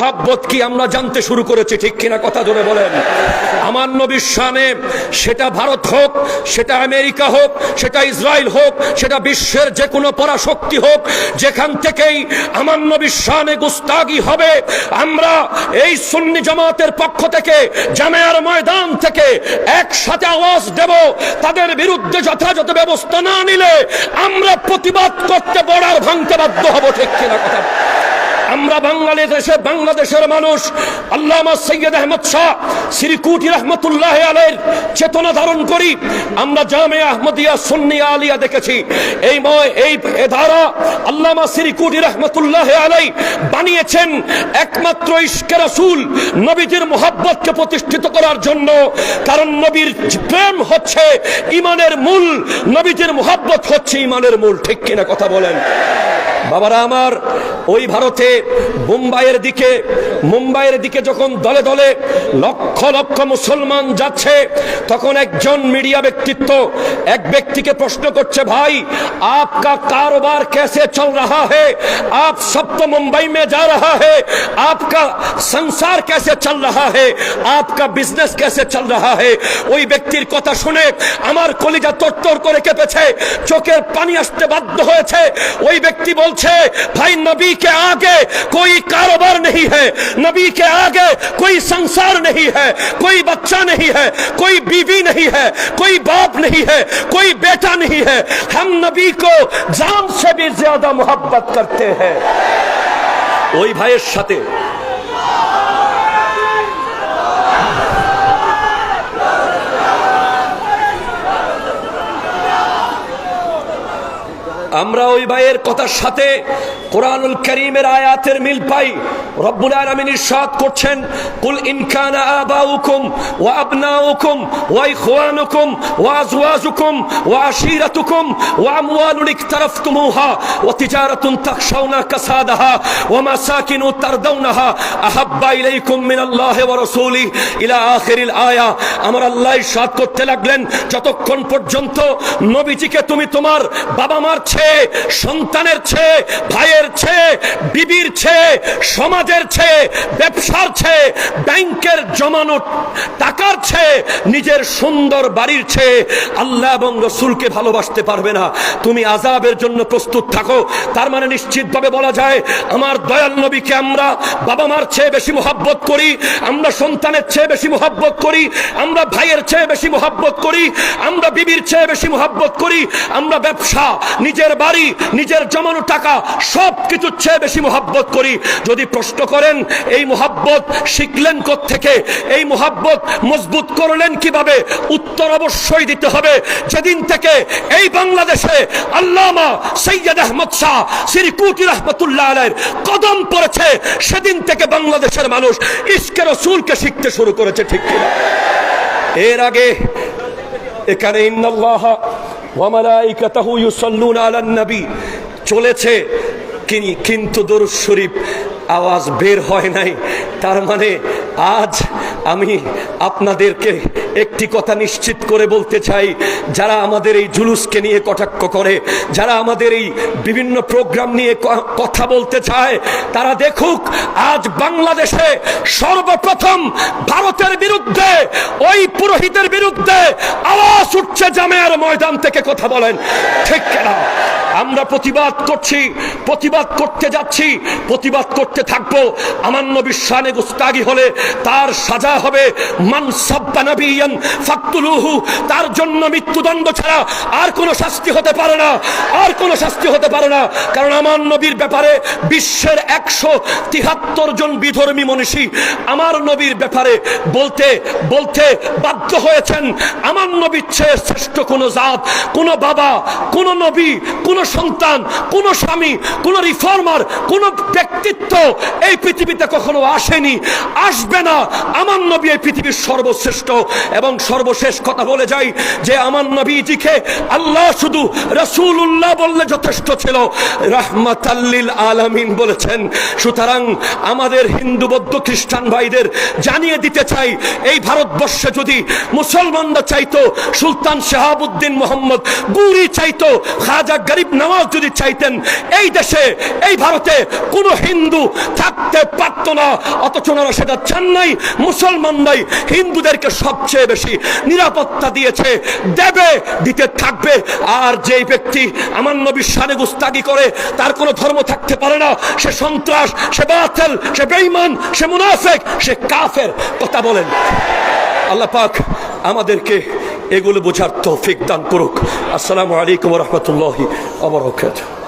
মুহাব্বত কি আমরা জানতে শুরু করেছি, ঠিক কিনা কথা জোরে বলেন। আমার নবীর শানে, সেটা ভারত হোক, সেটা আমেরিকা হোক, সেটা ইসরায়েল হোক, সেটা বিশ্বের যে কোনো পরাশক্তি হোক, যেখান থেকেই আমার নবীর শানে গুস্তাগি হবে, আমরা এই সুন্নি জামাতের পক্ষ থেকে জামিয়ার ময়দান থেকে একসাথে আওয়াজ দেব। তাদের বিরুদ্ধে যথাযথ ব্যবস্থা না নিলে আমরা প্রতিবাদ করতে বর্ডার ভাঙতে বাধ্য হব, ঠিক কিনা কথা। আমরা বাংলাদেশের মানুষ আল্লামা সৈয়দ আহমদ শাহ শ্রীকুটি রহমতুল্লাহ আলাইহির চেতনা ধারণ করি। আমরা জামিয়া আহমদিয়া সুন্নিয়া আলিয়া দেখেছি। এই ধারা আল্লামা শ্রীকুটি রহমতুল্লাহ আলাইহি বানিয়েছেন একমাত্র ইশকে রাসূল, নবীজির মুহাব্বতকে প্রতিষ্ঠিত করার জন্য। কারণ নবীর প্রেম হচ্ছে ঈমানের মূল, নবীজির মুহাব্বত হচ্ছে ঈমানের মূল, ঠিক কিনা কথা বলেন। বাবারা আমার, ওই ভারতে মুম্বাইয়ের দিকে যখন দলে দলে লক্ষ লক্ষ মুসলমান যাচ্ছে, তখন একজন মিডিয়া ব্যক্তিত্ব এক ব্যক্তিকে প্রশ্ন করছে, ভাই आपका कारोबार कैसे चल रहा है, आप सब तो मुंबई में जा रहा है, आपका संसार कैसे चल रहा है, आपका बिजनेस कैसे चल रहा है। ওই ব্যক্তির কথা শুনে আমার কলিজা তরতর করে কেঁপেছে, চোখের পানি আসতে বাধ্য হয়েছে। ওই ব্যক্তি বলছে, भाई नबी के आगे कोई कारोबार नहीं है, नबी के आगे कोई संसार नहीं है, कोई बच्चा नहीं है, कोई बीवी नहीं है, कोई बाप नहीं है, कोई बेटा नहीं है, हम नबी को जान से भी ज्यादा मोहब्बत करते हैं। ওই ভাইয়ের সাথে আমরা ওই ভাইয়ের কথার সাথে কোরআনুল কারীমের আয়াতের মিল পাই। রব্বুল আলামিন ইরশাদ করছেন, কুল ইন কানা আবাউকুম ওয়া আবনাউকুম ওয়া ইখওয়ানুকুম ওয়া আজওয়াজুকুম ওয়া আশীরাতুকুম ওয়া আমওয়ালুন ইকতারাফতুমুহা ওয়া তিজারাতুন তাখশাউনা কাসাদাহা ওয়া মাসাকিনু তারদাউনাহা আহাব্বা ইলাইকুম মিনাল্লাহি ওয়া রাসূলিহি ইলা আখিরিল আয়া। আমার আল্লাহ ইরশাদ করতে লাগলেন, যতক্ষণ পর্যন্ত নবীজিকে তুমি তোমার বাবা মার চেয়ে, সন্তানের চেয়ে, ভাইয়ের চেয়ে, বিবির চেয়ে, সমাজের চেয়ে, ব্যবসার চেয়ে, ব্যাংকের জমানো টাকার চেয়ে, নিজের সুন্দর বাড়ির চেয়ে আল্লাহ এবং রাসূলকে ভালোবাসতে পারবে না, তুমি আযাবের জন্য প্রস্তুত থাকো। তার মানে নিশ্চিতভাবে বলা যায়, আমার দয়াল নবীকে আমরা বাবা মার চেয়ে বেশি মুহাব্বত করি, আমরা সন্তানের চেয়ে বেশি মুহাব্বত করি, আমরা ভাইয়ের চেয়ে বেশি মুহাব্বত করি, আমরা বিবির চেয়ে বেশি মুহাব্বত করি, আমরা ব্যবসা, নিজের বাড়ি, নিজের জমানো টাকা সব কিছুর চেয়ে বেশি মুহাব্বত করি। যদি প্রশ্ন করেন এই মুহাব্বত শিখলেন কোত্থেকে, এই মুহাব্বত মজবুত করলেন কিভাবে, উত্তর অবশ্যই দিতে হবে যেদিন থেকে এই বাংলাদেশে আল্লামা সৈয়দ আহমদ শাহ শ্রীকুটি রহমতুল্লাহ আলাইহির কদম পড়েছে, সেদিন থেকে বাংলাদেশের মানুষ ইশকে রাসূলকে শিখতে শুরু করেছে, ঠিক কিনা। এর আগে এখানে ইন্নাল্লাহা ওয়া মালাইকাতাহু ইউসাল্লুনা আলান নবী চলেছে, কিন্তু দরুদ শরীফ আওয়াজ বের হয় নাই। তার মানে আজ আমি আপনাদেরকে একটি কথা নিশ্চিত করে বলতে চাই, যারা আমাদের এই জুলুসকে নিয়ে কটাক্ষ করে, যারা আমাদের এই বিভিন্ন প্রোগ্রাম নিয়ে কথা বলতে চায়, তারা দেখুক আজ বাংলাদেশে সর্বপ্রথম ভারতের বিরুদ্ধে, ওই পুরোহিতের বিরুদ্ধে আওয়াজ উঠছে জামিয়ার ময়দান থেকে। কথা বলেন ঠিক কিনা? আমরা প্রতিবাদ করছি, প্রতিবাদ করতে যাচ্ছি, প্রতিবাদ করতে থাকবো। আমার নবীর শানে গুস্তাগি হলে তার সাজা হবে মান সাব্বা নাবিয়ান ফাকতুলুহু, তার জন্য মৃত্যুদণ্ড ছাড়া আর কোনো শাস্তি হতে পারে না, আর কোনো শাস্তি হতে পারে না। কারণ আমার নবীর ব্যাপারে বিশ্বের 173 জন বিধর্মী মনীষী আমার নবীর ব্যাপারে বলতে বলতে বাধ্য হয়েছেন, আমার নবীর চেয়ে শ্রেষ্ঠ কোনো জাত, কোনো বাবা, কোনো নবী, কোনো সন্তান, কোনো স্বামী, কোনো রিফর্মার, কোনো ব্যক্তিত্ব এই পৃথিবীতে কখনো আসেনি, আসবে না। আমার নবী এই পৃথিবীর সর্বশ্রেষ্ঠ। এবং সর্বশেষ কথা বলে যাই যে আমার নবীজিকে আল্লাহ শুধু রাসূলুল্লাহ বললে যথেষ্ট ছিল, রাহমাতাল লিল আলামিন বলেছেন। সুতরাং আমাদের হিন্দু, বৌদ্ধ, খ্রিস্টান ভাইদের জানিয়ে দিতে চাই, এই ভারতবর্ষে যদি মুসলমানরা চাইতো সুলতান শাহাবুদ্দিন মোহাম্মদ গুরি চাইতো, খাজা গরিব নওয়াজ যদি চাইতেন এই দেশে এই ভারতে কোনো হিন্দু থাকতে পারত না, অথচ ওনারা সেটা চান নাই। মুসলমানরাই হিন্দুদেরকে সবচেয়ে বেশি নিরাপত্তা দিয়েছে, দেবে, দিতে থাকবে। আর যেই ব্যক্তি আমার নবীর শানে গুস্তাগি করে তার কোনো ধর্ম থাকতে পারে না, সে সন্ত্রাস, সে বাতিল, সে বেঈমান, সে মুনাফিক, সে কাফের। কথা বলেন। আল্লাহ পাক আমাদেরকে এগুলো বোঝার তৌফিক দান করুক। আসসালামু আলাইকুম ওয়া রাহমাতুল্লাহি ওয়া বারাকাতুহু।